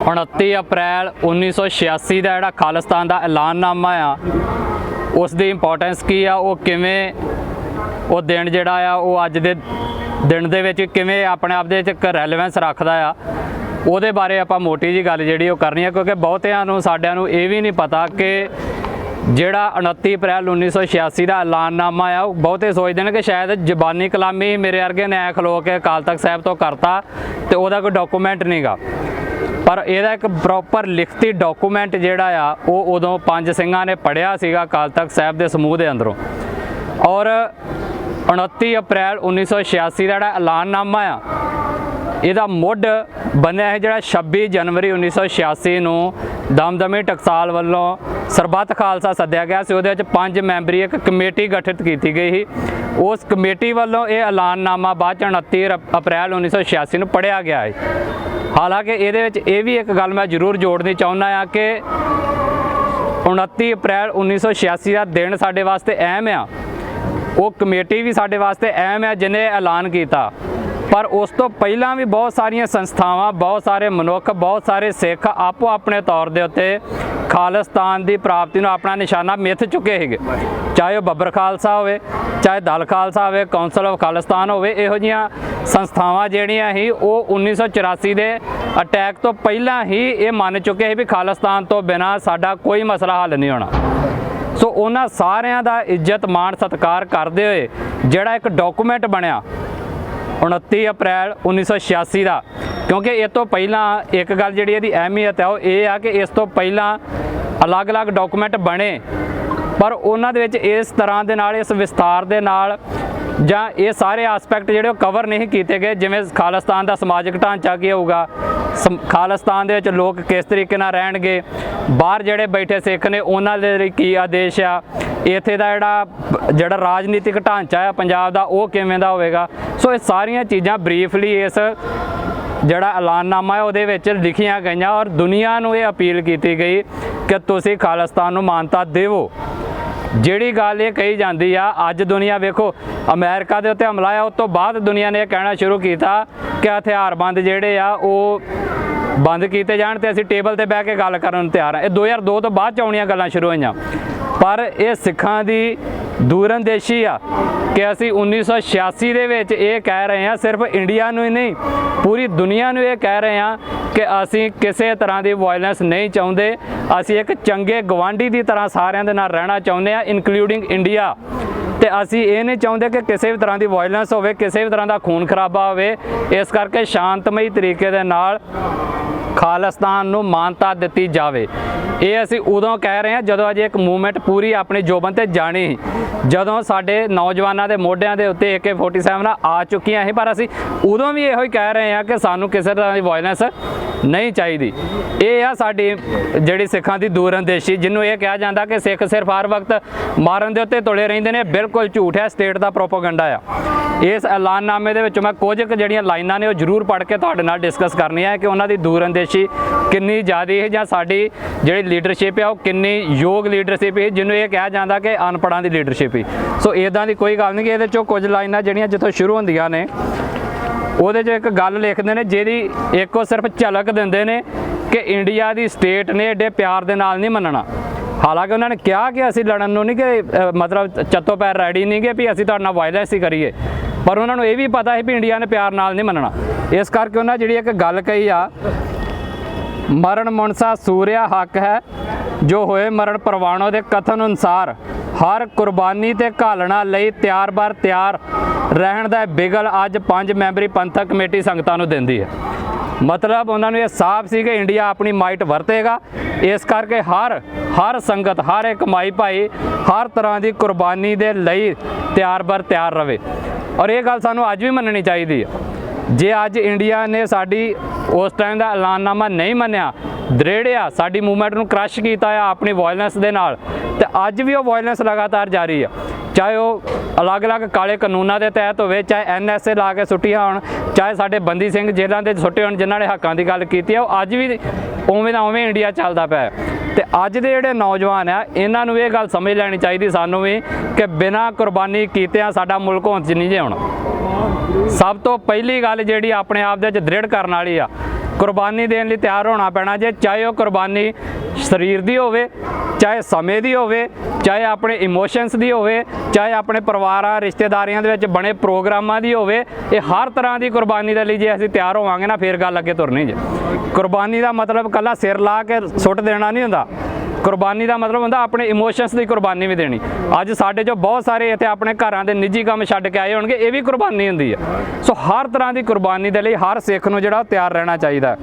29 ਅਪ੍ਰੈਲ 1986 ਦਾ ਜਿਹੜਾ ਖਾਲਿਸਤਾਨ ਦਾ ਐਲਾਨਨਾਮਾ ਆ ਉਸ ਦੀ ਇੰਪੋਰਟੈਂਸ ਕੀ ਆ, ਉਹ ਕਿਵੇਂ ਉਹ ਦਿਨ ਜਿਹੜਾ ਆ ਉਹ ਅੱਜ ਦੇ ਦਿਨ ਦੇ ਵਿੱਚ ਕਿਵੇਂ ਆਪਣੇ ਆਪ ਦੇ ਵਿੱਚ ਇੱਕ ਰੈਲੇਵੈਂਸ ਰੱਖਦਾ ਆ, ਉਹਦੇ ਬਾਰੇ ਆਪਾਂ ਮੋਟੀ ਜੀ ਗੱਲ ਜਿਹੜੀ ਉਹ ਕਰਨੀ ਹੈ। ਕਿਉਂਕਿ ਬਹੁਤਿਆਂ ਨੂੰ ਸਾਡਿਆਂ ਨੂੰ ਇਹ ਵੀ ਨਹੀਂ ਪਤਾ ਕਿ ਜਿਹੜਾ 29 ਅਪ੍ਰੈਲ 1986 ਦਾ ਐਲਾਨਨਾਮਾ ਆ, ਉਹ ਬਹੁਤੇ ਸੋਚਦੇ ਨੇ ਕਿ ਸ਼ਾਇਦ ਜ਼ਬਾਨੀ ਕਲਾਮੀ ਮੇਰੇ ਵਰਗੇ ਨੇ ਖਲੋ ਕੇ ਅਕਾਲ ਤਖਤ ਸਾਹਿਬ ਤੋਂ ਕਰਤਾ ਤੇ ਉਹਦਾ ਕੋਈ ਡਾਕੂਮੈਂਟ ਨਹੀਂਗਾ। ਪਰ ਇਹਦਾ ਇੱਕ ਪ੍ਰੋਪਰ ਲਿਖਤੀ ਡਾਕੂਮੈਂਟ ਜਿਹੜਾ ਆ ਉਹ ਉਦੋਂ ਪੰਜ ਸਿੰਘਾਂ ਨੇ ਪੜ੍ਹਿਆ ਸੀਗਾ ਅਕਾਲ ਤਖਤ ਸਾਹਿਬ ਦੇ ਸਮੂਹ ਦੇ ਅੰਦਰੋਂ। ਔਰ 29 ਅਪ੍ਰੈਲ 1986 ਦਾ ਜਿਹੜਾ ਐਲਾਨਨਾਮਾ ਆ ਇਹਦਾ ਮੁੱਢ ਬਣਿਆ ਹੈ ਜਿਹੜਾ 26 ਜਨਵਰੀ 1986 ਨੂੰ ਦਮਦਮੀ ਟਕਸਾਲ ਵੱਲੋਂ ਸਰਬੱਤ ਖਾਲਸਾ ਸੱਦਿਆ ਗਿਆ ਸੀ। ਉਹਦੇ ਵਿੱਚ 5 ਮੈਂਬਰੀ ਇੱਕ ਕਮੇਟੀ ਗਠਿਤ ਕੀਤੀ ਗਈ ਸੀ। ਉਸ ਕਮੇਟੀ ਵੱਲੋਂ ਇਹ ਐਲਾਨਨਾਮਾ ਬਾਅਦ 29 ਅਪ੍ਰੈਲ 1986 ਨੂੰ ਪੜ੍ਹਿਆ ਗਿਆ ਹੈ। ਹਾਲਾਂਕਿ ਇਹਦੇ ਵਿੱਚ ਇਹ ਵੀ ਇੱਕ ਗੱਲ ਮੈਂ ਜ਼ਰੂਰ ਜੋੜਨੀ ਚਾਹੁੰਦਾ ਹਾਂ ਕਿ 29 ਅਪ੍ਰੈਲ 1986 ਦਾ ਦਿਨ ਸਾਡੇ ਵਾਸਤੇ ਅਹਿਮ ਆ, ਉਹ ਕਮੇਟੀ ਵੀ ਸਾਡੇ ਵਾਸਤੇ ਅਹਿਮ ਹੈ ਜਿਹਨੇ ਐਲਾਨ ਕੀਤਾ। ਪਰ ਉਸ ਤੋਂ ਪਹਿਲਾਂ ਵੀ ਬਹੁਤ ਸਾਰੀਆਂ ਸੰਸਥਾਵਾਂ, ਬਹੁਤ ਸਾਰੇ ਮਨੁੱਖ, ਬਹੁਤ ਸਾਰੇ ਸਿੱਖ ਆਪੋ ਆਪਣੇ ਤੌਰ ਦੇ ਉੱਤੇ ਖਾਲਿਸਤਾਨ ਦੀ ਪ੍ਰਾਪਤੀ ਨੂੰ ਆਪਣਾ ਨਿਸ਼ਾਨਾ ਮਿੱਥ ਚੁੱਕੇ ਸੀਗੇ। ਚਾਹੇ ਉਹ ਬੱਬਰ ਖਾਲਸਾ ਹੋਵੇ, ਚਾਹੇ ਦਲ ਖਾਲਸਾ ਹੋਵੇ, ਕੌਂਸਲ ਆਫ ਖਾਲਿਸਤਾਨ ਹੋਵੇ, ਇਹੋ ਜਿਹੀਆਂ ਸੰਸਥਾਵਾਂ ਜਿਹੜੀਆਂ ਸੀ ਉਹ 1984 ਦੇ ਅਟੈਕ ਤੋਂ ਪਹਿਲਾਂ ਹੀ ਇਹ ਮੰਨ ਚੁੱਕੇ ਸੀ ਵੀ ਖਾਲਿਸਤਾਨ ਤੋਂ ਬਿਨਾਂ ਸਾਡਾ ਕੋਈ ਮਸਲਾ ਹੱਲ ਨਹੀਂ ਹੋਣਾ। ਸੋ ਉਹਨਾਂ ਸਾਰਿਆਂ ਦਾ ਇੱਜ਼ਤ ਮਾਣ ਸਤਿਕਾਰ ਕਰਦੇ ਹੋਏ ਜਿਹੜਾ ਇੱਕ ਡਾਕੂਮੈਂਟ ਬਣਿਆ 29 ਅਪ੍ਰੈਲ 1986 ਦਾ, ਕਿਉਂਕਿ ਇਹ ਤੋਂ ਪਹਿਲਾਂ ਇੱਕ ਗੱਲ ਜਿਹੜੀ ਇਹਦੀ ਅਹਿਮੀਅਤ ਹੈ ਉਹ ਇਹ ਆ ਕਿ ਇਸ ਤੋਂ ਪਹਿਲਾਂ ਅਲੱਗ-ਅਲੱਗ ਡਾਕੂਮੈਂਟ ਬਣੇ ਪਰ ਉਹਨਾਂ ਦੇ ਵਿੱਚ ਇਸ ਤਰ੍ਹਾਂ ਦੇ ਨਾਲ, ਇਸ ਵਿਸਤਾਰ ਦੇ ਨਾਲ ਜਾਂ ਇਹ ਸਾਰੇ ਆਸਪੈਕਟ ਜਿਹੜੇ ਉਹ ਕਵਰ ਨਹੀਂ ਕੀਤੇ ਗਏ। ਜਿਵੇਂ ਖਾਲਿਸਤਾਨ ਦਾ ਸਮਾਜਿਕ ਢਾਂਚਾ ਕੀ ਹੋਊਗਾ, ਖਾਲਿਸਤਾਨ ਦੇ ਵਿੱਚ ਲੋਕ ਕਿਸ ਤਰੀਕੇ ਨਾਲ ਰਹਿਣਗੇ, ਬਾਹਰ ਜਿਹੜੇ ਬੈਠੇ ਸਿੱਖ ਨੇ ਉਹਨਾਂ ਦੇ ਲਈ ਕੀ ਆਦੇਸ਼ ਆ, ਇੱਥੇ ਦਾ ਜਿਹੜਾ ਰਾਜਨੀਤਿਕ ਢਾਂਚਾ ਆ ਪੰਜਾਬ ਦਾ ਉਹ ਕਿਵੇਂ ਦਾ ਹੋਵੇਗਾ। ਸੋ ਇਹ ਸਾਰੀਆਂ ਚੀਜ਼ਾਂ ਬਰੀਫਲੀ ਇਸ ਜਿਹੜਾ ਐਲਾਨਨਾਮਾ ਹੈ ਉਹਦੇ ਵਿੱਚ ਲਿਖੀਆਂ ਗਈਆਂ ਔਰ ਦੁਨੀਆ ਨੂੰ ਇਹ ਅਪੀਲ ਕੀਤੀ ਗਈ ਕਿ ਤੁਸੀਂ ਖਾਲਿਸਤਾਨ ਨੂੰ ਮਾਨਤਾ ਦੇਵੋ। ਜਿਹੜੀ ਗੱਲ ਇਹ ਕਹੀ ਜਾਂਦੀ ਆ, ਅੱਜ ਦੁਨੀਆ ਵੇਖੋ ਅਮਰੀਕਾ ਦੇ ਉੱਤੇ ਹਮਲਾ ਆ, ਉਸ ਤੋਂ ਬਾਅਦ ਦੁਨੀਆ ਨੇ ਇਹ ਕਹਿਣਾ ਸ਼ੁਰੂ ਕੀਤਾ ਕਿ ਹਥਿਆਰਬੰਦ ਜਿਹੜੇ ਆ ਉਹ ਬੰਦ ਕੀਤੇ ਜਾਣ ਤੇ ਅਸੀਂ ਟੇਬਲ ਤੇ ਬਹਿ ਕੇ ਗੱਲ ਕਰਨ ਨੂੰ ਤਿਆਰ ਆ। ਇਹ 2002 ਤੋਂ ਬਾਅਦ 'ਚ ਆਉਣੀਆਂ ਗੱਲਾਂ ਸ਼ੁਰੂ ਹੋਈਆਂ। ਪਰ ਇਹ ਸਿੱਖਾਂ ਦੀ ਦੂਰਅੰਦੇਸ਼ੀ ਆ ਕਿ ਅਸੀਂ 1986 ਦੇ ਵਿੱਚ ਇਹ ਕਹਿ ਰਹੇ ਹਾਂ, ਸਿਰਫ ਇੰਡੀਆ ਨੂੰ ਹੀ ਨਹੀਂ ਪੂਰੀ ਦੁਨੀਆ ਨੂੰ ਇਹ ਕਹਿ ਰਹੇ ਹਾਂ ਕਿ ਅਸੀਂ ਕਿਸੇ ਤਰ੍ਹਾਂ ਦੀ ਵਾਇਲੈਂਸ ਨਹੀਂ ਚਾਹੁੰਦੇ, ਅਸੀਂ ਇੱਕ ਚੰਗੇ ਗਵਾਂਢੀ ਦੀ ਤਰ੍ਹਾਂ ਸਾਰਿਆਂ ਦੇ ਨਾਲ ਰਹਿਣਾ ਚਾਹੁੰਦੇ ਹਾਂ ਇਨਕਲੂਡਿੰਗ ਇੰਡੀਆ। ਤੇ ਅਸੀਂ ਇਹ ਨਹੀਂ ਚਾਹੁੰਦੇ ਕਿ ਕਿਸੇ ਵੀ ਤਰ੍ਹਾਂ ਦੀ ਵਾਇਲੈਂਸ ਹੋਵੇ, ਕਿਸੇ ਵੀ ਤਰ੍ਹਾਂ ਦਾ ਖੂਨ ਖਰਾਬਾ ਹੋਵੇ। ਇਸ ਕਰਕੇ ਸ਼ਾਂਤਮਈ ਤਰੀਕੇ ਦੇ ਨਾਲ ਖਾਲਿਸਤਾਨ ਨੂੰ ਮਾਨਤਾ ਦਿੱਤੀ ਜਾਵੇ। ਇਹ ਅਸੀਂ ਉਦੋਂ ਕਹਿ ਰਹੇ ਹਾਂ ਜਦੋਂ ਅਜੇ ਇੱਕ ਮੂਵਮੈਂਟ ਪੂਰੀ ਆਪਣੀ ਜੋਬਨ ਤੇ ਜਾਣੀ, ਜਦੋਂ ਸਾਡੇ ਨੌਜਵਾਨਾਂ ਦੇ ਮੋਢਿਆਂ ਦੇ ਉੱਤੇ AK-47 ਆ ਚੁੱਕੀਆਂ ਸੀ। ਪਰ ਅਸੀਂ ਉਦੋਂ ਵੀ ਇਹੋ ਹੀ ਕਹਿ ਰਹੇ ਹਾਂ ਕਿ ਸਾਨੂੰ ਕਿਸੇ ਤਰ੍ਹਾਂ ਦੀ ਵਾਇਲੈਂਸ ਨਹੀਂ ਚਾਹੀਦੀ। ਇਹ ਆ ਸਾਡੀ ਜਿਹੜੀ ਸਿੱਖਾਂ ਦੀ ਦੂਰਅੰਦੇਸ਼ੀ, ਜਿਹਨੂੰ ਇਹ ਕਿਹਾ ਜਾਂਦਾ ਕਿ ਸਿੱਖ ਸਿਰਫ ਹਰ ਵਕਤ ਮਾਰਨ ਦੇ ਉੱਤੇ ਤੁਲੇ ਰਹਿੰਦੇ ਨੇ, ਬਿਲਕੁਲ ਝੂਠ ਹੈ, ਸਟੇਟ ਦਾ ਪ੍ਰੋਪੋਗੰਡਾ ਆ। ਇਸ ਐਲਾਨਨਾਮੇ ਦੇ ਵਿੱਚ ਮੈਂ ਕੁਝ ਕੁ ਜਿਹੜੀਆਂ ਲਾਈਨਾਂ ਨੇ ਉਹ ਜ਼ਰੂਰ ਪੜ੍ਹ ਕੇ ਤੁਹਾਡੇ ਨਾਲ ਡਿਸਕਸ ਕਰਨੀਆਂ ਹੈ ਕਿ ਉਹਨਾਂ ਦੀ ਦੂਰਅੰਦੇਸ਼ੀ ਕਿੰਨੀ ਜ਼ਿਆਦਾ ਹੈ ਜਾਂ ਸਾਡੀ ਜਿਹੜੀ ਲੀਡਰਸ਼ਿਪ ਆ ਉਹ ਕਿੰਨੀ ਯੋਗ ਲੀਡਰਸ਼ਿਪ ਹੈ, ਜਿਹਨੂੰ ਇਹ ਕਿਹਾ ਜਾਂਦਾ ਕਿ ਅਨਪੜ੍ਹਾਂ ਦੀ ਲੀਡਰਸ਼ਿਪ ਹੀ। ਸੋ ਇੱਦਾਂ ਦੀ ਕੋਈ ਗੱਲ ਨਹੀਂ ਕਿ ਇਹਦੇ 'ਚੋਂ ਕੁਝ ਲਾਈਨਾਂ ਜਿਹੜੀਆਂ ਜਿੱਥੋਂ ਸ਼ੁਰੂ ਹੁੰਦੀਆਂ ਨੇ ਉਹਦੇ 'ਚ ਇੱਕ ਗੱਲ ਲਿਖਦੇ ਨੇ ਜਿਹਦੀ ਇੱਕ ਉਹ ਸਿਰਫ ਝਲਕ ਦਿੰਦੇ ਨੇ ਕਿ ਇੰਡੀਆ ਦੀ ਸਟੇਟ ਨੇ ਐਡੇ ਪਿਆਰ ਦੇ ਨਾਲ ਨਹੀਂ ਮੰਨਣਾ। ਹਾਲਾਂਕਿ ਉਹਨਾਂ ਨੇ ਕਿਹਾ ਕਿ ਅਸੀਂ ਲੜਨ ਨੂੰ ਨਹੀਂ, ਕਿ ਮਤਲਬ ਚੱਤੋ ਪੈਰ ਰੈਡੀ ਨਹੀਂ ਕਿ ਵੀ ਅਸੀਂ ਤੁਹਾਡੇ ਨਾਲ ਵਾਇਲੈਂਸ ਹੀ ਕਰੀਏ, ਪਰ ਉਹਨਾਂ ਨੂੰ ਇਹ ਵੀ ਪਤਾ ਹੈ ਵੀ ਇੰਡੀਆ ਨੇ ਪਿਆਰ ਨਾਲ ਨਹੀਂ ਮੰਨਣਾ। ਇਸ ਕਰਕੇ ਉਹਨਾਂ ਜਿਹੜੀ ਇੱਕ ਗੱਲ ਕਹੀ ਆ, ਮਰਨ ਮਨਸਾ ਸੂਰਿਆ ਹੱਕ ਹੈ ਜੋ ਹੋਏ ਮਰਨ ਪ੍ਰਵਾਣੋ ਦੇ ਕਥਨ ਅਨੁਸਾਰ ਹਰ ਕੁਰਬਾਨੀ ਤੇ ਘਾਲਣਾ ਲਈ ਤਿਆਰ ਬਰ ਤਿਆਰ ਰਹਿਣ ਦਾ ਬਿਗਲ ਅੱਜ 5 ਮੈਂਬਰੀ ਪੰਥਕ ਕਮੇਟੀ ਸੰਗਤਾਂ ਨੂੰ ਦਿੰਦੀ ਹੈ। ਮਤਲਬ ਉਹਨਾਂ ਨੂੰ ਇਹ ਸਾਫ਼ ਸੀ ਕਿ ਇੰਡੀਆ ਆਪਣੀ ਮਾਈਟ ਵਰਤੇਗਾ। ਇਸ ਕਰਕੇ ਹਰ ਸੰਗਤ, ਹਰ ਇੱਕ ਮਾਈ ਭਾਈ ਹਰ ਤਰ੍ਹਾਂ ਦੀ ਕੁਰਬਾਨੀ ਦੇ ਲਈ ਤਿਆਰ ਬਰ ਤਿਆਰ ਰਵੇ। ਔਰ ਇਹ ਗੱਲ ਸਾਨੂੰ ਅੱਜ ਵੀ ਮੰਨਣੀ ਚਾਹੀਦੀ ਹੈ। ਜੇ ਅੱਜ ਇੰਡੀਆ ਨੇ ਸਾਡੀ ਉਸ ਟਾਈਮ ਦਾ ਐਲਾਨਨਾਮਾ ਨਹੀਂ ਮੰਨਿਆ, ਦ੍ਰਿੜਿਆ, ਸਾਡੀ ਮੂਵਮੈਂਟ ਨੂੰ ਕ੍ਰਸ਼ ਕੀਤਾ ਆ ਆਪਣੀ ਵਾਇਲੈਂਸ ਦੇ ਨਾਲ, ਤੇ ਅੱਜ ਵੀ ਉਹ ਵਾਇਲੈਂਸ ਲਗਾਤਾਰ ਜਾਰੀ ਆ। ਚਾਹੇ ਉਹ ਅਲੱਗ-ਅਲੱਗ ਕਾਲੇ ਕਾਨੂੰਨਾਂ ਦੇ ਤਹਿਤ ਹੋਵੇ, ਚਾਹੇ NSA ਲਾ ਕੇ ਸੁੱਟੀਆਂ ਹੋਣ, ਚਾਹੇ ਸਾਡੇ ਬੰਦੀ ਸਿੰਘ ਜੇਲ੍ਹਾਂ ਦੇ ਸੁੱਟੇ ਹੋਣ ਜਿਨ੍ਹਾਂ ਨੇ ਹੱਕਾਂ ਦੀ ਗੱਲ ਕੀਤੀ ਆ, ਉਹ ਅੱਜ ਵੀ ਉਵੇਂ ਦਾ ਉਵੇਂ ਇੰਡੀਆ ਚੱਲਦਾ ਪਿਆ। ਤੇ ਅੱਜ ਦੇ ਜਿਹੜੇ ਨੌਜਵਾਨ ਆ ਇਹਨਾਂ ਨੂੰ ਇਹ ਗੱਲ ਸਮਝ ਲੈਣੀ ਚਾਹੀਦੀ ਸਾਨੂੰ ਵੀ ਕਿ ਬਿਨਾਂ ਕੁਰਬਾਨੀ ਕੀਤਿਆਂ ਸਾਡਾ ਮੁਲਕ ਹੋਂਦ 'ਚ ਨਹੀਂ ਜੇ ਆਉਣਾ। ਸਭ ਤੋਂ ਪਹਿਲੀ ਗੱਲ ਜਿਹੜੀ ਆਪਣੇ ਆਪ ਦੇ ਵਿੱਚ ਦ੍ਰਿੜ ਕਰਨ ਵਾਲੀ ਆ ਕੁਰਬਾਨੀ ਦੇਣ ਲਈ ਤਿਆਰ ਹੋਣਾ ਪੈਣਾ ਜੇ, ਚਾਹੇ ਉਹ ਕੁਰਬਾਨੀ ਸਰੀਰ ਦੀ ਹੋਵੇ, ਚਾਹੇ ਸਮੇਂ ਦੀ ਹੋਵੇ, ਚਾਹੇ ਆਪਣੇ ਇਮੋਸ਼ਨਸ ਦੀ ਹੋਵੇ, ਚਾਹੇ ਆਪਣੇ ਪਰਿਵਾਰਾਂ ਰਿਸ਼ਤੇਦਾਰੀਆਂ ਦੇ ਵਿੱਚ ਬਣੇ ਪ੍ਰੋਗਰਾਮਾਂ ਦੀ ਹੋਵੇ। ਇਹ ਹਰ ਤਰ੍ਹਾਂ ਦੀ ਕੁਰਬਾਨੀ ਦੇ ਲਈ ਜੇ ਅਸੀਂ ਤਿਆਰ ਹੋਵਾਂਗੇ ਨਾ, ਫਿਰ ਗੱਲ ਅੱਗੇ ਤੁਰਨੀ ਜੇ। ਕੁਰਬਾਨੀ ਦਾ ਮਤਲਬ ਇਕੱਲਾ ਸਿਰ ਲਾ ਕੇ ਸੁੱਟ ਦੇਣਾ ਨਹੀਂ ਹੁੰਦਾ। ਕੁਰਬਾਨੀ ਦਾ ਮਤਲਬ ਹੁੰਦਾ ਆਪਣੇ ਇਮੋਸ਼ਨਸ ਦੀ ਕੁਰਬਾਨੀ ਵੀ ਦੇਣੀ। ਅੱਜ ਸਾਡੇ ਜੋ ਬਹੁਤ ਸਾਰੇ ਇੱਥੇ ਆਪਣੇ ਘਰਾਂ ਦੇ ਨਿੱਜੀ ਕੰਮ ਛੱਡ ਕੇ ਆਏ ਹੋਣਗੇ, ਇਹ ਵੀ ਕੁਰਬਾਨੀ ਹੁੰਦੀ ਹੈ। ਸੋ ਹਰ ਤਰ੍ਹਾਂ ਦੀ ਕੁਰਬਾਨੀ ਦੇ ਲਈ ਹਰ ਸਿੱਖ ਨੂੰ ਜਿਹੜਾ ਤਿਆਰ ਰਹਿਣਾ ਚਾਹੀਦਾ।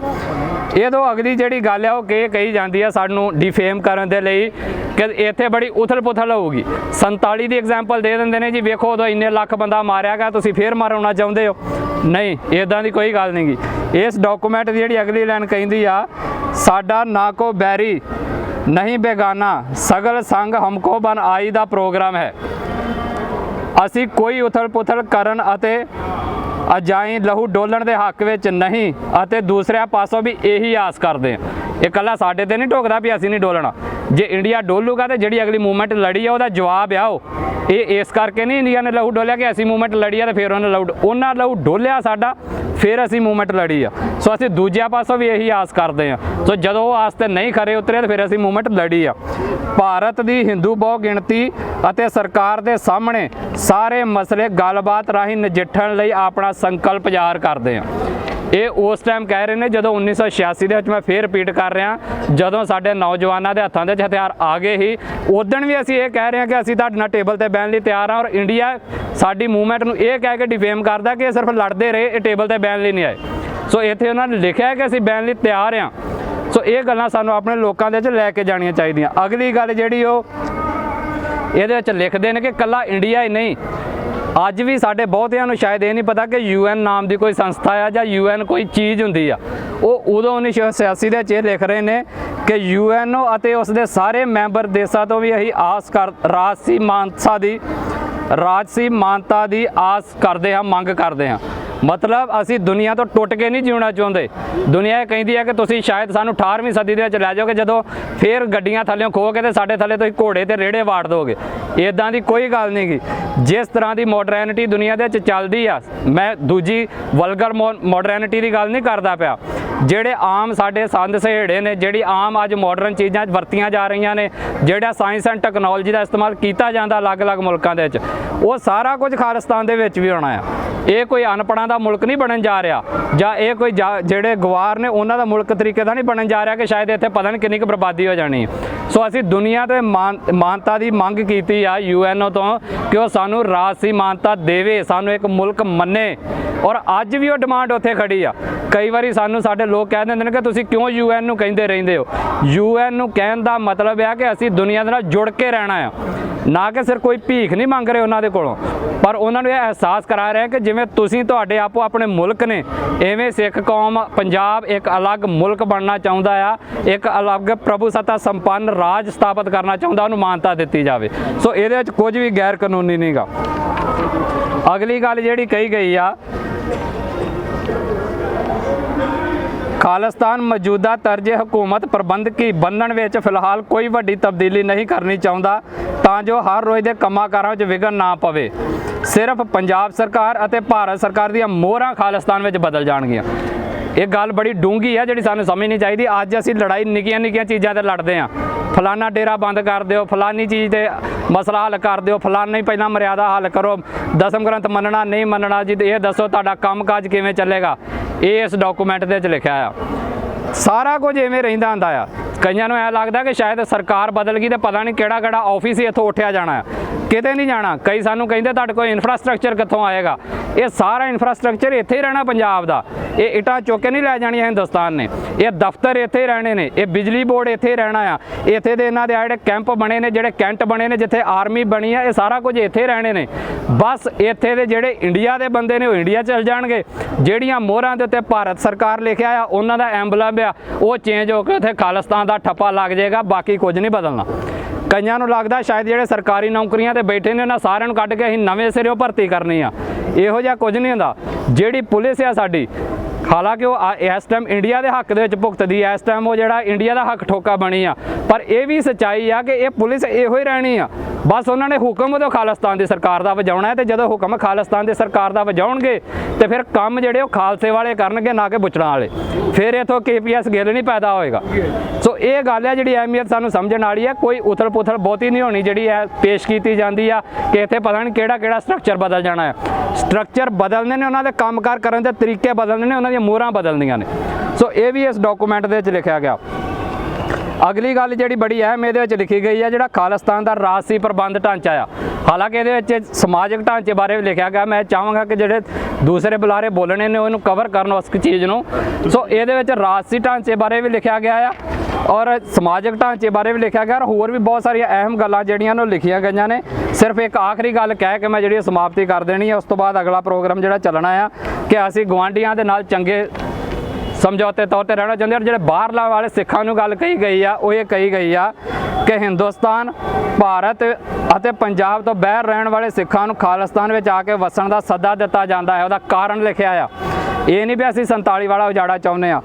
ਇਹ ਤੋਂ ਅਗਲੀ ਜਿਹੜੀ ਗੱਲ ਹੈ ਉਹ ਕਹੀ ਜਾਂਦੀ ਹੈ ਸਾਨੂੰ ਡਿਫੇਮ ਕਰਨ ਦੇ ਲਈ ਕਿ ਇੱਥੇ ਬੜੀ ਉਥਲ ਪੁਥਲ ਹੋਊਗੀ। 47 ਦੀ ਐਗਜ਼ਾਮਪਲ ਦੇ ਦਿੰਦੇ ਨੇ ਜੀ, ਵੇਖੋ ਉਦੋਂ ਇੰਨੇ ਲੱਖ ਬੰਦਾ ਮਾਰਿਆ ਗਿਆ, ਤੁਸੀਂ ਫੇਰ ਮਾਰਨਾ ਚਾਹੁੰਦੇ ਹੋ। ਨਹੀਂ, ਇੱਦਾਂ ਦੀ ਕੋਈ ਗੱਲ ਨਹੀਂ ਗੀ। ਇਸ ਡਾਕੂਮੈਂਟ ਦੀ ਜਿਹੜੀ ਅਗਲੀ ਲਾਈਨ ਕਹਿੰਦੀ ਆ, ਸਾਡਾ ਨਾ ਕੋ ਬੈਰੀ ਨਹੀਂ ਬੇਗਾਨਾ, ਸਗਲ ਸੰਗ ਹਮਕੋ ਬਨ ਆਈ ਦਾ ਪ੍ਰੋਗਰਾਮ ਹੈ। ਅਸੀਂ ਕੋਈ ਉਥਲ ਪੁਥਲ ਕਰਨ ਅਤੇ ਅਜਾਈਂ ਲਹੂ ਡੋਲਣ ਦੇ ਹੱਕ ਵਿੱਚ ਨਹੀਂ ਅਤੇ ਦੂਸਰਿਆਂ ਪਾਸੋਂ ਵੀ ਇਹੀ ਆਸ ਕਰਦੇ ਹਾਂ। ਇਹ ਇਕੱਲਾ ਸਾਡੇ ਤੇ ਨਹੀਂ ਢੋਕਦਾ ਵੀ ਅਸੀਂ ਨਹੀਂ ਡੋਲਣਾ। ਜੇ ਇੰਡੀਆ ਡੋਲੂਗਾ ਤੇ ਜਿਹੜੀ ਅਗਲੀ ਮੂਵਮੈਂਟ ਲੜੀ ਆ ਉਹਦਾ ਜਵਾਬ ਆ ਉਹ। ਇਹ ਇਸ ਕਰਕੇ ਨਹੀਂ ਇੰਡੀਆ ਨੇ ਲਹੂ ਡੋਲਿਆ ਕਿ ਅਸੀਂ ਮੂਵਮੈਂਟ ਲੜੀ ਆ ਤੇ ਫਿਰ ਉਹਨਾਂ ਲਹੂ ਡੋਲਿਆ ਸਾਡਾ, ਫਿਰ ਅਸੀਂ ਮੂਵਮੈਂਟ ਲੜੀ ਆ। ਸੋ ਅਸੀਂ ਦੂਜਿਆਂ ਪਾਸੋਂ ਵੀ ਇਹੀ ਆਸ ਕਰਦੇ ਹਾਂ। ਸੋ ਜਦੋਂ ਉਹ ਆਸ ਤੇ ਨਹੀਂ ਖਰੇ ਉਤਰੇ ਤਾਂ ਫਿਰ ਅਸੀਂ ਮੂਵਮੈਂਟ ਲੜੀ ਆ। ਭਾਰਤ ਦੀ ਹਿੰਦੂ ਬਹੁ ਗਿਣਤੀ ਅਤੇ ਸਰਕਾਰ ਦੇ ਸਾਹਮਣੇ ਸਾਰੇ ਮਸਲੇ ਗੱਲਬਾਤ ਰਾਹੀਂ ਨਜਿੱਠਣ ਲਈ ਆਪਣਾ ਸੰਕਲਪ ਜ਼ਾਹਰ ਕਰਦੇ ਹਾਂ। ਇਹ ਉਸ ਟਾਈਮ ਕਹਿ ਰਹੇ ਨੇ ਜਦੋਂ 1986 ਦੇ ਵਿੱਚ, ਮੈਂ ਫੇਰ ਰਿਪੀਟ ਕਰ ਰਿਹਾ, ਜਦੋਂ ਸਾਡੇ ਨੌਜਵਾਨਾਂ ਦੇ ਹੱਥਾਂ ਦੇ ਵਿੱਚ ਹਥਿਆਰ ਆ ਗਏ ਸੀ, ਉਦੋਂ ਵੀ ਅਸੀਂ ਇਹ ਕਹਿ ਰਹੇ ਹਾਂ ਕਿ ਅਸੀਂ ਤੁਹਾਡੇ ਨਾਲ ਟੇਬਲ ਤੇ ਬਹਿਣ ਲਈ ਤਿਆਰ ਹਾਂ। ਔਰ ਇੰਡੀਆ ਸਾਡੀ ਮੂਵਮੈਂਟ ਨੂੰ ਇਹ ਕਹਿ ਕੇ ਡਿਫੇਮ ਕਰਦਾ ਕਿ ਇਹ ਸਿਰਫ ਲੜਦੇ ਰਹੇ, ਇਹ ਟੇਬਲ ਤੇ ਬਹਿਣ ਲਈ ਨਹੀਂ ਆਏ। ਸੋ ਇੱਥੇ ਉਹਨਾਂ ਨੇ ਲਿਖਿਆ ਕਿ ਅਸੀਂ ਬਹਿਣ ਲਈ ਤਿਆਰ ਹਾਂ। ਸੋ ਇਹ ਗੱਲਾਂ ਸਾਨੂੰ ਆਪਣੇ ਲੋਕਾਂ ਦੇ ਵਿੱਚ ਲੈ ਕੇ ਜਾਣੀਆਂ ਚਾਹੀਦੀਆਂ। ਅਗਲੀ ਗੱਲ ਜਿਹੜੀ ਉਹ ਇਹਦੇ ਵਿੱਚ ਲਿਖਦੇ ਨੇ ਕਿ ਇਕੱਲਾ ਇੰਡੀਆ ਹੀ ਨਹੀਂ, ਅੱਜ ਵੀ ਸਾਡੇ ਬਹੁਤਿਆਂ ਨੂੰ ਸ਼ਾਇਦ ਇਹ ਨਹੀਂ ਪਤਾ ਕਿ UN ਨਾਮ ਦੀ ਕੋਈ ਸੰਸਥਾ ਆ ਜਾਂ UN ਕੋਈ ਚੀਜ਼ ਹੁੰਦੀ ਆ। ਉਹ ਉਦੋਂ 1986 ਦੇ 'ਚ ਇਹ ਲਿਖ ਰਹੇ ਨੇ ਕਿ UNO ਅਤੇ ਉਸ ਦੇ ਸਾਰੇ ਮੈਂਬਰ ਦੇਸ਼ਾਂ ਤੋਂ ਵੀ ਅਸੀਂ ਰਾਜਸੀ ਮਾਨਤਾ ਦੀ ਆਸ ਕਰਦੇ ਹਾਂ, ਮੰਗ ਕਰਦੇ ਹਾਂ। ਮਤਲਬ ਅਸੀਂ ਦੁਨੀਆ ਤੋਂ ਟੁੱਟ ਕੇ ਨਹੀਂ ਜਿਉਣਾ ਚਾਹੁੰਦੇ। ਦੁਨੀਆ ਇਹ ਕਹਿੰਦੀ ਹੈ ਕਿ ਤੁਸੀਂ ਸ਼ਾਇਦ ਸਾਨੂੰ 18ਵੀਂ ਸਦੀ ਦੇ ਵਿੱਚ ਲੈ ਜਾਓਗੇ, ਜਦੋਂ ਫਿਰ ਗੱਡੀਆਂ ਥੱਲਿਓਂ ਖੋਹ ਕੇ ਤੇ ਸਾਡੇ ਥੱਲੇ ਤੁਸੀਂ ਘੋੜੇ ਤੇ ਰੇੜੇ ਵਾੜ ਦੋਗੇ। ਇੱਦਾਂ ਦੀ ਕੋਈ ਗੱਲ ਨਹੀਂ ਗੀ। ਜਿਸ ਤਰ੍ਹਾਂ ਦੀ ਮਾਡਰਨਿਟੀ ਦੁਨੀਆ ਦੇ ਵਿੱਚ ਚੱਲਦੀ ਆ, ਮੈਂ ਦੂਜੀ ਵਲਗਰ ਮਾਡਰਨਿਟੀ ਦੀ ਗੱਲ ਨਹੀਂ ਕਰਦਾ ਪਿਆ। ਜਿਹੜੇ ਆਮ ਸਾਡੇ ਸੰਦ ਸਹੇੜੇ ਨੇ, ਜਿਹੜੀ ਆਮ ਅੱਜ ਮਾਡਰਨ ਚੀਜ਼ਾਂ ਵਰਤੀਆਂ ਜਾ ਰਹੀਆਂ ਨੇ, ਜਿਹੜਾ ਸਾਇੰਸ ਐਂਡ ਟੈਕਨੋਲੋਜੀ ਦਾ ਇਸਤੇਮਾਲ ਕੀਤਾ ਜਾਂਦਾ ਅਲੱਗ-ਅਲੱਗ ਮੁਲਕਾਂ ਦੇ ਵਿੱਚ, ਉਹ ਸਾਰਾ ਕੁਝ ਖਾਲਿਸਤਾਨ ਦੇ ਵਿੱਚ ਵੀ ਹੋਣਾ ਆ। ਇਹ ਕੋਈ ਅਨਪੜ੍ਹਾਂ ਦਾ ਮੁਲਕ ਨਹੀਂ ਬਣਨ ਜਾ ਰਿਹਾ, ਜਾਂ ਇਹ ਕੋਈ ਜਿਹੜੇ ਗਵਾਰ ਨੇ ਉਹਨਾਂ ਦਾ ਮੁਲਕ ਤਰੀਕੇ ਦਾ ਨਹੀਂ ਬਣਨ ਜਾ ਰਿਹਾ ਕਿ ਸ਼ਾਇਦ ਇੱਥੇ ਪਤਾ ਨਹੀਂ ਕਿੰਨੀ ਕੁ ਬਰਬਾਦੀ ਹੋ ਜਾਣੀ। ਸੋ ਅਸੀਂ ਦੁਨੀਆ ਤੋਂ ਮਾਨਤਾ ਦੀ ਮੰਗ ਕੀਤੀ ਆ UNO ਤੋਂ ਕਿ ਉਹ ਸਾਨੂੰ ਰਾਜਸੀ ਮਾਨਤਾ ਦੇਵੇ, ਸਾਨੂੰ ਇੱਕ ਮੁਲਕ ਮੰਨੇ। ਔਰ ਅੱਜ ਵੀ ਉਹ ਡਿਮਾਂਡ ਉੱਥੇ ਖੜੀ ਆ। ਕਈ ਵਾਰੀ ਸਾਨੂੰ ਸਾਡੇ ਲੋਕ ਕਹਿ ਦਿੰਦੇ ਨੇ ਕਿ ਤੁਸੀਂ ਕਿਉਂ UN ਨੂੰ ਕਹਿੰਦੇ ਰਹਿੰਦੇ ਹੋ। UN ਨੂੰ ਕਹਿਣ ਦਾ ਮਤਲਬ ਹੈ ਕਿ ਅਸੀਂ ਦੁਨੀਆ ਦੇ ਨਾਲ ਜੁੜ ਕੇ ਰਹਿਣਾ ਆ, ਨਾ ਕਿ ਸਿਰ ਕੋਈ ਭੀਖ ਨਹੀਂ ਮੰਗ ਰਹੇ ਉਹਨਾਂ ਦੇ ਕੋਲੋਂ, ਪਰ ਉਹਨਾਂ ਨੂੰ ਇਹ ਅਹਿਸਾਸ ਕਰਾ ਰਹੇ ਕਿ ਜਿਵੇਂ ਤੁਸੀਂ ਤੁਹਾਡੇ ਆਪੋ ਆਪਣੇ ਮੁਲਕ ਨੇ, ਐਵੇਂ ਸਿੱਖ ਕੌਮ ਪੰਜਾਬ ਇੱਕ ਅਲੱਗ ਮੁਲਕ ਬਣਨਾ ਚਾਹੁੰਦਾ ਆ, ਇੱਕ ਅਲੱਗ ਪ੍ਰਭੂ ਸੱਤਾ ਸੰਪੰਨ ਰਾਜ ਸਥਾਪਿਤ ਕਰਨਾ ਚਾਹੁੰਦਾ, ਉਹਨੂੰ ਮਾਨਤਾ ਦਿੱਤੀ ਜਾਵੇ। ਸੋ ਇਹਦੇ ਵਿੱਚ ਕੁਝ ਵੀ ਗੈਰ ਕਾਨੂੰਨੀ ਨਹੀਂ ਗਾ। ਅਗਲੀ ਗੱਲ ਜਿਹੜੀ ਕਹੀ ਗਈ ਆ, ਖਾਲਿਸਤਾਨ ਮੌਜੂਦਾ ਤਰਜੇ ਹਕੂਮਤ ਪ੍ਰਬੰਧਕੀ ਬੰਧਨ ਵਿੱਚ ਫਿਲਹਾਲ ਕੋਈ ਵੱਡੀ ਤਬਦੀਲੀ ਨਹੀਂ ਕਰਨੀ ਚਾਹੁੰਦਾ ਤਾਂ ਜੋ ਹਰ ਰੋਜ਼ ਦੇ ਕੰਮਾਂ ਕਾਰਾਂ ਵਿੱਚ ਵਿਘਨ ਨਾ ਪਵੇ। ਸਿਰਫ ਪੰਜਾਬ ਸਰਕਾਰ ਅਤੇ ਭਾਰਤ ਸਰਕਾਰ ਦੀਆਂ ਮੋਹਰਾਂ ਖਾਲਿਸਤਾਨ ਵਿੱਚ ਬਦਲ ਜਾਣਗੀਆਂ। ਇਹ ਗੱਲ ਬੜੀ ਡੂੰਘੀ ਹੈ ਜਿਹੜੀ ਸਾਨੂੰ ਸਮਝਣੀ ਚਾਹੀਦੀ। ਅੱਜ ਅਸੀਂ ਲੜਾਈ ਨਿੱਕੀਆਂ ਚੀਜ਼ਾਂ ਤੇ ਲੜਦੇ ਹਾਂ, ਫਲਾਨਾ ਡੇਰਾ ਬੰਦ ਕਰ ਦਿਓ, ਫਲਾਨੀ ਚੀਜ਼ ਤੇ ਮਸਲਾ ਹੱਲ ਕਰ ਦਿਓ, ਫਲਾਨੀ ਪਹਿਲਾਂ ਮਰਿਆਦਾ ਹੱਲ ਕਰੋ, ਦਸਮ ਗ੍ਰੰਥ ਮੰਨਣਾ ਨਹੀਂ ਮੰਨਣਾ ਜੀ, ਇਹ ਦੱਸੋ ਤੁਹਾਡਾ ਕੰਮਕਾਜ ਕਿਵੇਂ ਚੱਲੇਗਾ। ਇਹ ਇਸ ਡਾਕੂਮੈਂਟ ਦੇ ਵਿੱਚ ਲਿਖਿਆ ਆ। ਸਾਰਾ ਕੁਝ ਐਵੇਂ ਰਹਿੰਦਾ ਹੁੰਦਾ ਆ। ਕਈਆਂ ਨੂੰ ਐਂ ਲੱਗਦਾ ਕਿ ਸ਼ਾਇਦ ਸਰਕਾਰ ਬਦਲ ਗਈ ਤੇ ਪਤਾ ਨਹੀਂ ਕਿਹੜਾ ਆਫਿਸ ਹੀ ਇੱਥੋਂ ਉੱਠਿਆ ਜਾਣਾ ਹੈ। ਕਿਤੇ ਨਹੀਂ ਜਾਣਾ। ਕਈ ਸਾਨੂੰ ਕਹਿੰਦੇ ਤੁਹਾਡੇ ਕੋਲ ਇਨਫਰਾਸਟ੍ਰਕਚਰ ਕਿੱਥੋਂ ਆਏਗਾ। ਇਹ ਸਾਰਾ ਇਨਫਰਾਸਟ੍ਰਕਚਰ ਇੱਥੇ ਹੀ ਰਹਿਣਾ ਪੰਜਾਬ ਦਾ। ਇਹ ਇੱਟਾਂ ਚੁੱਕ ਕੇ ਨਹੀਂ ਲੈ ਜਾਣੀਆਂ ਹਿੰਦੁਸਤਾਨ ਨੇ। ਇਹ ਦਫ਼ਤਰ ਇੱਥੇ ਹੀ ਰਹਿਣੇ ਨੇ, ਇਹ ਬਿਜਲੀ ਬੋਰਡ ਇੱਥੇ ਹੀ ਰਹਿਣਾ ਆ। ਇੱਥੇ ਦੇ ਇਹਨਾਂ ਦੇ ਜਿਹੜੇ ਕੈਂਪ ਬਣੇ ਨੇ, ਜਿਹੜੇ ਕੈਂਟ ਬਣੇ ਨੇ, ਜਿੱਥੇ ਆਰਮੀ ਬਣੀ ਆ, ਇਹ ਸਾਰਾ ਕੁਝ ਇੱਥੇ ਹੀ ਰਹਿਣੇ ਨੇ। ਬਸ ਇੱਥੇ ਦੇ ਜਿਹੜੇ ਇੰਡੀਆ ਦੇ ਬੰਦੇ ਨੇ ਉਹ ਇੰਡੀਆ ਚਲ ਜਾਣਗੇ। ਜਿਹੜੀਆਂ ਮੋਹਰਾਂ ਦੇ ਉੱਤੇ ਭਾਰਤ ਸਰਕਾਰ ਲਿਖਿਆ ਆ, ਉਹਨਾਂ ਦਾ ਐਂਬਲਮ ਆ, ਉਹ ਚੇਂਜ ਹੋ ਕੇ ਉੱਥੇ ਖਾਲਿਸਤਾਨ ਦਾ ਠੱਪਾ ਲੱਗ ਜਾਏਗਾ। ਬਾਕੀ ਕੁਝ ਨਹੀਂ ਬਦਲਣਾ। ਕਈਆਂ ਨੂੰ ਲੱਗਦਾ ਸ਼ਾਇਦ ਜਿਹੜੇ ਸਰਕਾਰੀ ਨੌਕਰੀਆਂ ਤੇ ਬੈਠੇ ਨੇ ਉਹਨਾਂ ਸਾਰਿਆਂ ਨੂੰ ਕੱਢ ਕੇ ਅਸੀਂ ਨਵੇਂ ਸਿਰਿਓਂ ਭਰਤੀ ਕਰਨੀ ਆ। ਇਹੋ ਜਿਹਾ ਕੁਝ ਨਹੀਂ ਹੁੰਦਾ। ਜਿਹੜੀ ਪੁਲਿਸ ਆ ਸਾਡੀ, ਹਾਲਾਂਕਿ ਉਹ ਇਸ ਟਾਈਮ ਇੰਡੀਆ ਦੇ ਹੱਕ ਦੇ ਵਿੱਚ ਭੁਗਤਦੀ ਹੈ, ਇਸ ਟਾਈਮ ਉਹ ਜਿਹੜਾ ਇੰਡੀਆ ਦਾ ਹੱਕ ਠੋਕਾ ਬਣੀ ਆ, ਪਰ ਇਹ ਵੀ ਸੱਚਾਈ ਆ ਕਿ ਇਹ ਪੁਲਿਸ ਇਹੋ ਹੀ ਰਹਿਣੀ ਆ। ਬਸ ਉਹਨਾਂ ਨੇ ਹੁਕਮ ਉਦੋਂ ਖਾਲਿਸਤਾਨ ਦੀ ਸਰਕਾਰ ਦਾ ਵਜਾਉਣਾ ਹੈ, ਤੇ ਜਦੋਂ ਹੁਕਮ ਖਾਲਿਸਤਾਨ ਦੀ ਸਰਕਾਰ ਦਾ ਵਜਾਉਣਗੇ ਤੇ ਫਿਰ ਕੰਮ ਜਿਹੜੇ ਉਹ ਖਾਲਸੇ ਵਾਲੇ ਕਰਨਗੇ, ਨਾ ਕਿ ਬੁੱਚੜਾਂ ਵਾਲੇ। ਫਿਰ ਇੱਥੋਂ KPS ਗਿੱਲ ਨਹੀਂ ਪੈਦਾ ਹੋਏਗਾ। ਸੋ ਇਹ ਗੱਲ ਹੈ ਜਿਹੜੀ ਅਹਿਮੀਅਤ ਸਾਨੂੰ ਸਮਝਣ ਵਾਲੀ ਹੈ। ਕੋਈ ਉਥਲ ਪੁਥਲ ਬਹੁਤੀ ਨਹੀਂ ਹੋਣੀ ਜਿਹੜੀ ਹੈ ਪੇਸ਼ ਕੀਤੀ ਜਾਂਦੀ ਆ ਕਿ ਇੱਥੇ ਪਤਾ ਨਹੀਂ ਕਿਹੜਾ ਸਟਰਕਚਰ ਬਦਲ ਜਾਣਾ ਹੈ। ਸਟਰਕਚਰ ਬਦਲਨੇ ਨੇ, ਉਹਨਾਂ ਦੇ ਕੰਮਕਾਰ ਕਰਨ ਦੇ ਤਰੀਕੇ ਬਦਲਨੇ ਨੇ, ਉਹਨਾਂ ਦੀਆਂ ਮੋਹਰਾਂ ਬਦਲਣੀਆਂ ਨੇ। ਸੋ ਇਹ ਵੀ ਇਸ ਡਾਕੂਮੈਂਟ ਦੇ ਵਿੱਚ ਲਿਖਿਆ ਗਿਆ। ਅਗਲੀ ਗੱਲ ਜਿਹੜੀ ਬੜੀ ਅਹਿਮ ਇਹਦੇ ਵਿੱਚ ਲਿਖੀ ਗਈ ਹੈ, ਜਿਹੜਾ ਖਾਲਿਸਤਾਨ ਦਾ ਰਾਜਸੀ ਪ੍ਰਬੰਧ ਢਾਂਚਾ ਆ। ਹਾਲਾਂਕਿ ਇਹਦੇ ਵਿੱਚ ਸਮਾਜਿਕ ਢਾਂਚੇ ਬਾਰੇ ਵੀ ਲਿਖਿਆ ਗਿਆ। ਮੈਂ ਚਾਹਾਂਗਾ ਕਿ ਜਿਹੜੇ ਦੂਸਰੇ ਬੁਲਾਰੇ ਬੋਲਣੇ ਨੇ ਉਹਨੂੰ ਕਵਰ ਕਰਨ ਉਸ ਚੀਜ਼ ਨੂੰ। ਸੋ ਇਹਦੇ ਵਿੱਚ ਰਾਜਸੀ ਢਾਂਚੇ ਬਾਰੇ ਵੀ ਲਿਖਿਆ ਗਿਆ ਆ ਔਰ ਸਮਾਜਿਕ ਢਾਂਚੇ ਬਾਰੇ ਵੀ ਲਿਖਿਆ ਗਿਆ, ਔਰ ਹੋਰ ਵੀ ਬਹੁਤ ਸਾਰੀਆਂ ਅਹਿਮ ਗੱਲਾਂ ਜਿਹੜੀਆਂ ਨੇ ਲਿਖੀਆਂ ਗਈਆਂ ਨੇ। ਸਿਰਫ ਇੱਕ ਆਖਰੀ ਗੱਲ ਕਹਿ ਕੇ ਮੈਂ ਜਿਹੜੀ ਸਮਾਪਤੀ ਕਰ ਦੇਣੀ ਹੈ। ਉਸ ਤੋਂ ਬਾਅਦ ਅਗਲਾ ਪ੍ਰੋਗਰਾਮ ਜਿਹੜਾ ਚੱਲਣਾ ਆ ਕਿ ਅਸੀਂ ਗੁਆਂਢੀਆਂ ਦੇ ਨਾਲ ਚੰਗੇ ਸਮਝੌਤੇ ਤੌਰ ਤੇ ਰਹਿਣਾ ਚਾਹੁੰਦੇ। ਔਰ ਜਿਹੜੇ ਬਾਹਰਲਾ ਵਾਲੇ ਸਿੱਖਾਂ ਨੂੰ ਗੱਲ ਕਹੀ ਗਈ ਆ, ਉਹ ਇਹ ਕਹੀ ਗਈ ਆ ਕਿ ਹਿੰਦੁਸਤਾਨ, ਭਾਰਤ ਅਤੇ ਪੰਜਾਬ ਤੋਂ ਬਾਹਰ ਰਹਿਣ ਵਾਲੇ ਸਿੱਖਾਂ ਨੂੰ ਖਾਲਿਸਤਾਨ ਵਿੱਚ ਆ ਕੇ ਵਸਣ ਦਾ ਸੱਦਾ ਦਿੱਤਾ ਜਾਂਦਾ ਹੈ। ਉਹਦਾ ਕਾਰਨ ਲਿਖਿਆ ਆ। ਇਹ ਨਹੀਂ ਵੀ ਅਸੀਂ 47 ਵਾਲਾ ਉਜਾੜਾ ਚਾਹੁੰਦੇ ਆ,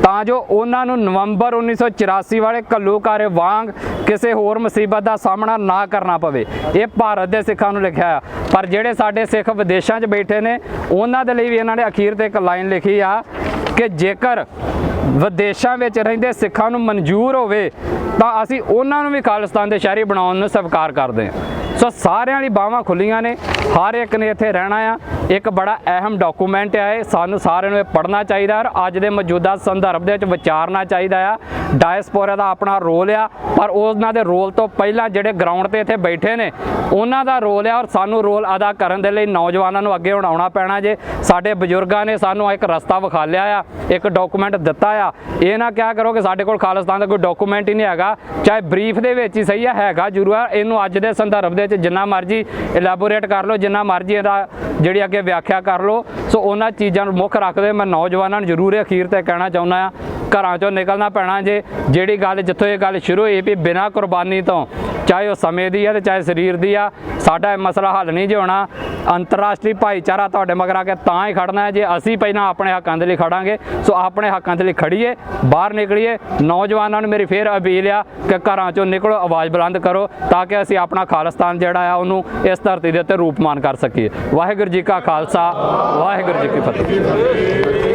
ਤਾਂ ਜੋ ਉਹਨਾਂ ਨੂੰ ਨਵੰਬਰ 1984 ਵਾਲੇ ਘੱਲੂਘਾਰੇ ਵਾਂਗ ਕਿਸੇ ਹੋਰ ਮੁਸੀਬਤ ਦਾ ਸਾਹਮਣਾ ਨਾ ਕਰਨਾ ਪਵੇ। ਇਹ ਭਾਰਤ ਦੇ ਸਿੱਖਾਂ ਨੂੰ ਲਿਖਿਆ ਆ। ਪਰ ਜਿਹੜੇ ਸਾਡੇ ਸਿੱਖ ਵਿਦੇਸ਼ਾਂ 'ਚ ਬੈਠੇ ਨੇ, ਉਹਨਾਂ ਦੇ ਲਈ ਵੀ ਇਹਨਾਂ ਨੇ ਅਖੀਰ ਤੇ ਇੱਕ ਲਾਈਨ ਲਿਖੀ ਆ ਕਿ ਜੇਕਰ ਵਿਦੇਸ਼ਾਂ ਵਿੱਚ ਰਹਿੰਦੇ ਸਿੱਖਾਂ ਨੂੰ ਮਨਜ਼ੂਰ ਹੋਵੇ ਤਾਂ ਅਸੀਂ ਉਹਨਾਂ ਨੂੰ ਵੀ ਖਾਲਿਸਤਾਨ ਦੇ ਸ਼ਹਿਰੀ ਬਣਾਉਣ ਨੂੰ ਸਵੀਕਾਰ ਕਰਦੇ ਹਾਂ। ਸੋ ਸਾਰਿਆਂ ਲਈ ਬਾਹਾਂ ਖੁੱਲੀਆਂ ਨੇ, ਹਰ ਇੱਕ ਨੇ ਇੱਥੇ ਰਹਿਣਾ ਆ। ਇੱਕ ਬੜਾ ਅਹਿਮ ਡਾਕੂਮੈਂਟ ਆ ਇਹ, ਸਾਨੂੰ ਸਾਰਿਆਂ ਨੂੰ ਇਹ ਪੜ੍ਹਨਾ ਚਾਹੀਦਾ ਔਰ ਅੱਜ ਦੇ ਮੌਜੂਦਾ ਸੰਦਰਭ ਦੇ ਵਿੱਚ ਵਿਚਾਰਨਾ ਚਾਹੀਦਾ ਆ। ਡਾਇਸਪੋਰਾ ਦਾ ਆਪਣਾ ਰੋਲ ਆ, ਪਰ ਉਹਨਾਂ ਦੇ ਰੋਲ ਤੋਂ ਪਹਿਲਾਂ ਜਿਹੜੇ ਗਰਾਊਂਡ ਤੇ ਇੱਥੇ ਬੈਠੇ ਨੇ ਉਹਨਾਂ ਦਾ ਰੋਲ ਆ, ਔਰ ਸਾਨੂੰ ਰੋਲ ਅਦਾ ਕਰਨ ਦੇ ਲਈ ਨੌਜਵਾਨਾਂ ਨੂੰ ਅੱਗੇ ਹੁਣ ਆਉਣਾ ਪੈਣਾ ਜੇ। ਸਾਡੇ ਬਜ਼ੁਰਗਾਂ ਨੇ ਸਾਨੂੰ ਇੱਕ ਰਸਤਾ ਵਿਖਾਲਿਆ ਆ, ਇੱਕ ਡਾਕੂਮੈਂਟ ਦਿੱਤਾ ਆ। ਇਹ ਨਾ ਕਿਹਾ ਕਰੋ ਕਿ ਸਾਡੇ ਕੋਲ ਖਾਲਿਸਤਾਨ ਦਾ ਕੋਈ ਡਾਕੂਮੈਂਟ ਹੀ ਨਹੀਂ ਹੈਗਾ, ਚਾਹੇ ਬਰੀਫ ਦੇ ਵਿੱਚ ਹੀ ਸਹੀ ਹੈਗਾ ਜ਼ਰੂਰ ਆ। ਇਹਨੂੰ ਅੱਜ ਦੇ ਸੰਦਰਭ ਦੇ ਵਿੱਚ ਜਿੰਨਾ ਮਰਜ਼ੀ ਇਲੈਬੋਰੇਟ ਕਰ ਲਓ, ਜਿੰਨਾ ਮਰਜ਼ੀ ਇਹਦਾ ਜਿਹੜੀ ਅੱਗੇ ਵਿਆਖਿਆ ਕਰ ਲਓ। ਸੋ ਉਹਨਾਂ ਚੀਜ਼ਾਂ ਨੂੰ ਮੁੱਖ ਰੱਖਦੇ ਮੈਂ ਨੌਜਵਾਨਾਂ ਨੂੰ ਜ਼ਰੂਰ ਅਖੀਰ ਤੇ ਕਹਿਣਾ ਚਾਹੁੰਦਾ ਆ, ਘਰਾਂ ਚੋਂ ਨਿਕਲਣਾ ਪੈਣਾ ਜੇ। ਜਿਹੜੀ ਗੱਲ ਜਿੱਥੋਂ ਇਹ ਗੱਲ ਸ਼ੁਰੂ ਹੋਈ ਵੀ ਬਿਨਾਂ ਕੁਰਬਾਨੀ ਤੋਂ, ਚਾਹੇ ਉਹ ਸਮੇਂ ਦੀ ਆ ਤੇ ਚਾਹੇ ਸਰੀਰ ਦੀ ਆ, ਸਾਡਾ ਇਹ ਮਸਲਾ ਹੱਲ ਨਹੀਂ ਜੇ ਹੋਣਾ। ਅੰਤਰਰਾਸ਼ਟਰੀ ਭਾਈਚਾਰਾ ਤੁਹਾਡੇ ਮਗਰ ਆ ਕੇ ਤਾਂ ਹੀ ਖੜਨਾ ਹੈ ਜੇ ਅਸੀਂ ਪਹਿਲਾਂ ਆਪਣੇ ਹੱਕਾਂ ਦੇ ਲਈ ਖੜਾਂਗੇ। ਸੋ ਆਪਣੇ ਹੱਕਾਂ ਦੇ ਲਈ ਖੜੀਏ, ਬਾਹਰ ਨਿਕਲੀਏ। ਨੌਜਵਾਨਾਂ ਨੂੰ ਮੇਰੀ ਫੇਰ ਅਪੀਲ ਆ ਕਿ ਘਰਾਂ ਚੋਂ ਨਿਕਲੋ, ਆਵਾਜ਼ ਬੁਲੰਦ ਕਰੋ, ਤਾਂ ਕਿ ਅਸੀਂ ਆਪਣਾ ਖਾਲਿਸਤਾਨ ਜਿਹੜਾ ਆ ਉਹਨੂੰ ਇਸ ਧਰਤੀ ਦੇ ਉੱਤੇ ਰੂਪਮਾਨ ਕਰ ਸਕੀਏ। ਵਾਹਿਗੁਰੂ ਜੀ ਕਾ ਖਾਲਸਾ, ਵਾਹਿਗੁਰੂ ਜੀ ਕੀ ਫਤਿਹ।